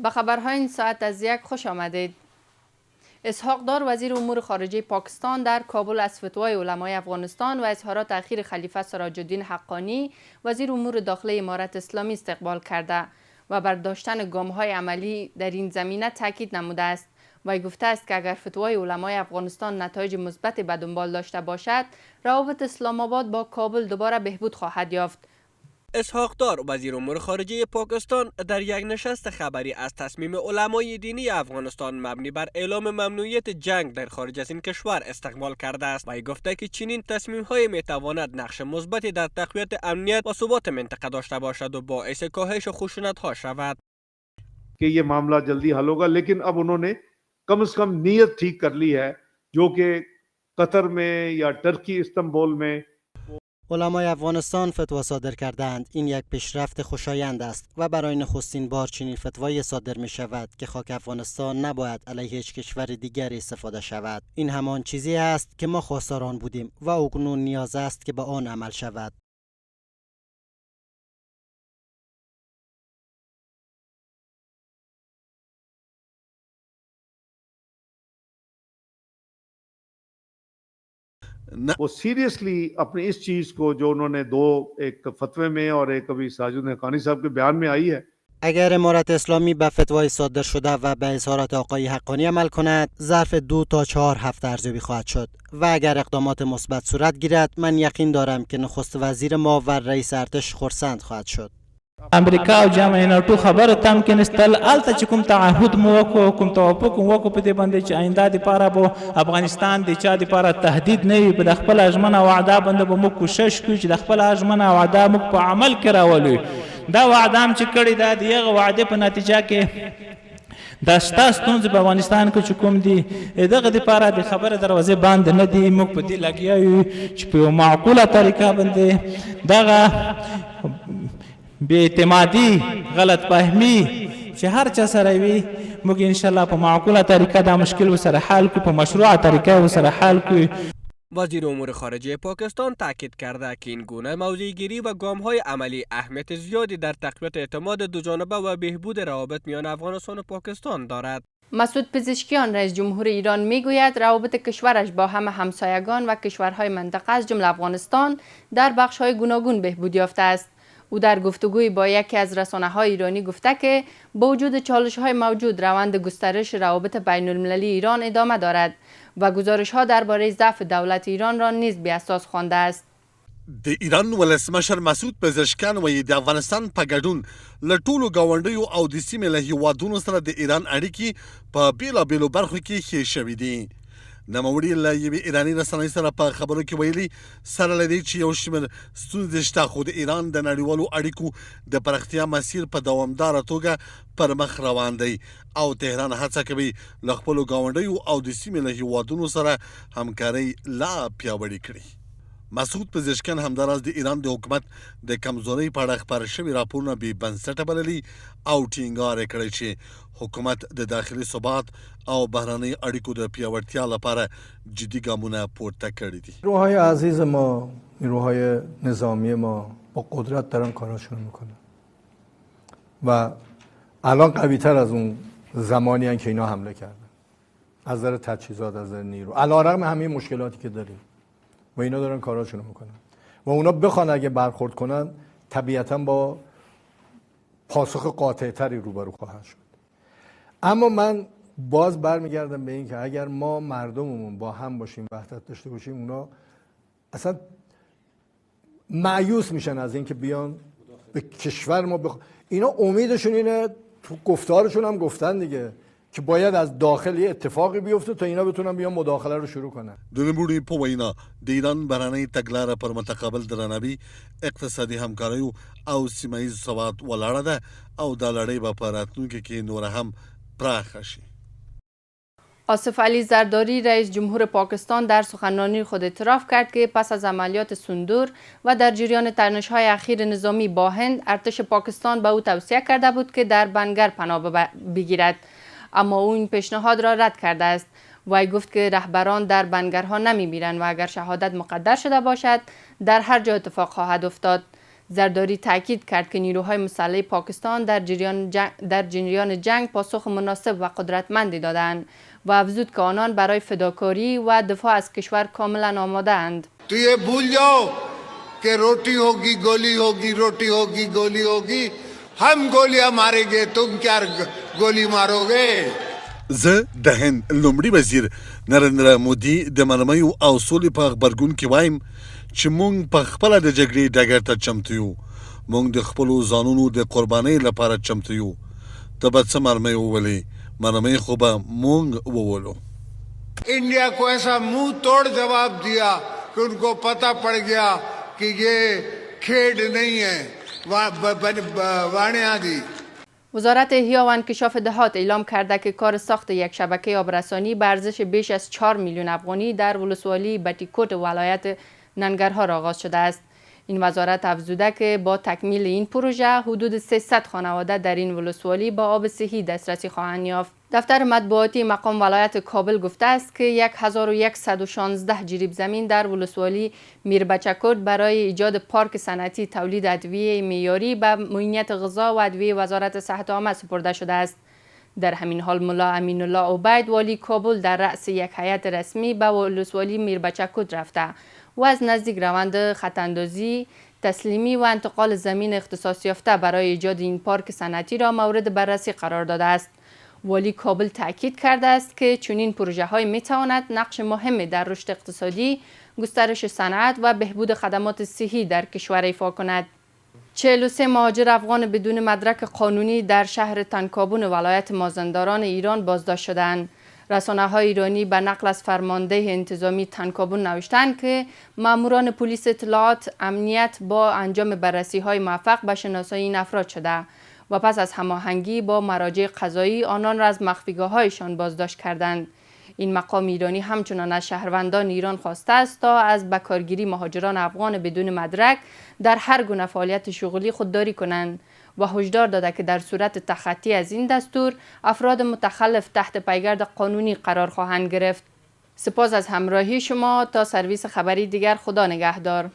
به خبرهای این ساعت از یک خوش آمدید. اسحاق دار وزیر امور خارجه پاکستان در کابل از فتوای علمای افغانستان و اظهارات اخیر خلیفه سراج الدین حقانی وزیر امور داخلی امارت اسلامی استقبال کرده و بر داشتن گام‌های عملی در این زمینه تاکید نموده است. وی گفته است که اگر فتوای علمای افغانستان نتایج مثبت به دنبال داشته باشد، روابط اسلام آباد با کابل دوباره بهبود خواهد یافت. اسحاق دار وزیر امور خارجه پاکستان در یک نشست خبری از تصمیم علمای دینی افغانستان مبنی بر اعلام ممنوعیت جنگ در خارج از این کشور استقبال کرده است و گفته که چنین تصمیم‌های می‌تواند نقش مثبتی در تقویت امنیت و ثبات منطقه داشته باشد و باعث کاهش خشونت‌ها شود. कि ये मामला जल्दी हल होगा, लेकिन अब उन्होंने कम से कम नीयत ठीक कर ली है, जो कि कतर में या टर्की इस्तांबुल में علمای افغانستان فتوا صادر کردند. این یک پیشرفت خوشایند است و برای نخستین بار چنین فتوایی صادر می شود که خاک افغانستان نباید علیه هیچ کشور دیگری استفاده شود. این همان چیزی است که ما خواستار آن بودیم و اکنون نیاز است که به آن عمل شود. वो सीरियसली अपनी इस चीज को जो उन्होंने दो एक फतवे में और एक अभी साजिद हक्कानी साहब के बयान में आई है, اگر امارت اسلامی به فتوای صادر شده و به اظهارات آقای حقانی عمل کند، ظرف 2 تا 4 هفته ارزیابی خواهد شد و اگر اقدامات مثبت صورت گیرد، من یقین دارم که نخست وزیر ما و رئیس ارتش خرسند خواهد شد. امریکا او جامعه ناتو خبره تم کې نستل الته چې کوم تعهد مو وکړو، کوم توافق مو وکړو په دې باندې چې آینده دپاره به افغانستان د چا دپاره تهدید نه وي. په د خپله ژمنه وعده باندې به موږ کوشش کوو چې د خپله ژمنه وعده موږ په عمل کې راولو. دا وعده هم چې کړې ده د هغه وعدې په نتیجه کې دا شته ستونزې په افغانستان کې چې کوم دي دغه دپاره د خبره دروازې بند نه دي. موږ په دې لګیا یو چې په یو معقوله طریقه باندې دغه بی اعتمادی غلط فهمی چې هر چا سره وي موږ ان شاء الله په معقوله طریقه دا مشکل وسره حل کو، په مشروع طریقه وسره حل کو. وزیر امور خارجه پاکستان تاکید کرده که این گونه موضع گیری و گام‌های عملی اهمیت زیادی در تقویت اعتماد دوجانبه و بهبود روابط میان افغانستان و پاکستان دارد. مسعود پزشکیان رئیس جمهور ایران میگوید روابط کشورش با همه همسایگان و کشورهای منطقه از جمله افغانستان در بخش‌های گوناگون بهبود یافته است. او در گفتگوی با یکی از رسانه‌های ایرانی گفته که با وجود چالش‌های موجود روند گسترش روابط بین‌المللی ایران ادامه دارد و گزارش‌ها درباره ضعف دولت ایران را نیز بی اساس خوانده است. د ایران ولسمشر مسعود پزشکیان وایي د افغانستان په ګډون له ټولو ګاونډیو او د سیمې له هیوادونو سره د ایران اړیکې په بیلابیلو برخو کې ښې شوي دي. نوموړي له یوې ایراني رسنۍ سره په خبرو کې ویلي سره له دې چې یو شمېر ستونزې شته، خو د ایران د نړیوالو اړیکو د پراختیا مسیر په دوامداره توګه پر مخ روان دی او تهران هڅه کوي له خپلو ګاونډیو او د سیمې له هیوادونو سره همکارۍ لا پیاوړې کړي. مسعود پزشکیان همداراز د ایران د حکومت د کمزورۍ په اړه خپاره شوي راپورونه بې بنسټه بللي او ټینګار یې کړی چې حکومت د داخلي ثبات او بهرنۍ اړیکو د پیاوړتیا لپاره جدي ګامونه پورته کړي دي. نیروهای عزیز ما، نیروهای نظامی ما با قدرت دارن کاراشون میکنن و الان قوی تر از اون زمانی هن که اینا حمله کردن از نظر تجهیزات، از نظر نیرو، علیرغم همه مشکلاتی که داریم و اینا دارن کاراشون میکنن و اونا بخوان اگه برخورد کنن طبیعتا با پاسخ قاطع تری روبرو خواهند شد. اما من باز برمیگردم به این که اگر ما مردممون با هم باشیم، وحدت داشته باشیم، اونا اصلا مایوس میشن از اینکه بیان به کشور ما اینا امیدشون اینه، تو گفتارشون هم گفتن دیگه که باید از داخل یه اتفاقی بیفته تا اینا بتونن بیان مداخله رو شروع کنن. د نوموړي په وینا د ایران بهرنۍ تګلاره پر متقابل درناوي، اقتصادي همکاریو او سیمه ییز ثبات ولاړه ده او دا لړۍ به په راتلونکي کې نوره هم پراخه شي. آصف علی زرداری رئیس جمهور پاکستان در سخنرانی خود اعتراف کرد که پس از عملیات سندور و در جریان تنش‌های اخیر نظامی با هند، ارتش پاکستان به او توصیه کرده بود که در بنگر پناه بگیرد، اما او این پیشنهاد را رد کرده است. وی گفت که رهبران در بنگرها نمی‌میرند و اگر شهادت مقدر شده باشد در هر جا اتفاق خواهد افتاد. زرداری تاکید کرد که نیروهای مسلح پاکستان در جریان جنگ پاسخ مناسب و قدرتمندی دادند و افزود که آنان برای فداکاری و دفاع از کشور کاملا آماده اند. تو یہ بھول جاؤ کہ روٹی ہوگی گولی ہوگی روٹی ہوگی گولی ہوگی هم گولیاں ماریں گے تم کیا گولی مارو گے. زه د هند لومړي وزیر نریندرا مودي د منمایو او سولې په غبرګون کې وایم چې مونږ په خپله د جګړې ډګر ته چمتو یو. مونږ د خپلو ځانونو د قربانۍ لپاره چمتو یو. ته به څه مرمۍ وولې؟ مرمۍ خو به مونږ وولو. انڈیا کو ایسا منہ توڑ جواب دیا کہ ان کو پتہ پڑ گیا کہ یہ کھیڈ نہیں ہے وانیاں دی. وزارت احیا و انکشاف دهات اعلام کرده که کار ساخت یک شبکه آبرسانی به ارزش بیش از 4 میلیون افغانی در ولسوالی بټیکوټ ولایت ننګرهار آغاز شده است. این وزارت افزوده که با تکمیل این پروژه حدود 300 خانواده در این ولسوالی با آب صحی دسترسی خواهند یافت. دفتر مطبوعاتی مقام ولایت کابل گفته است که 1116 جریب زمین در ولسوالی میربچکوت برای ایجاد پارک صنعتی تولید ادویه معیاری به معینیت غذا و ادویه وزارت صحت عامه سپرده شده است. در همین حال ملا امین الله عبید والی کابل در رأس یک هیئت رسمی به ولسوالی میربچکوت رفته و از نزدیک روند خطاندازی، تسلیمی و انتقال زمین اختصاص یافته برای ایجاد این پارک صنعتی را مورد بررسی قرار داده است. والی کابل تاکید کرده است که چنین پروژه های می تواند نقش مهمی در رشد اقتصادی، گسترش صنعت و بهبود خدمات صحی در کشور ایفا کند. 43 مهاجر افغان بدون مدرک قانونی در شهر تنکابون ولایت مازندران ایران بازداشت شدند. رسانه‌های ایرانی به نقل از فرمانده انتظامی تنکابون نوشتند که ماموران پلیس اطلاعات امنیت با انجام بررسی‌های موفق به شناسایی این افراد شده و پس از هماهنگی با مراجع قضایی آنان را از مخفیگاه‌هایشان بازداشت کردند. این مقام ایرانی همچنان از شهروندان ایران خواسته است تا از بکارگیری مهاجران افغان بدون مدرک در هر گونه فعالیت شغلی خودداری کنند و هشدار داده که در صورت تخطی از این دستور افراد متخلف تحت پیگرد قانونی قرار خواهند گرفت. سپاس از همراهی شما. تا سرویس خبری دیگر، خدا نگهدار.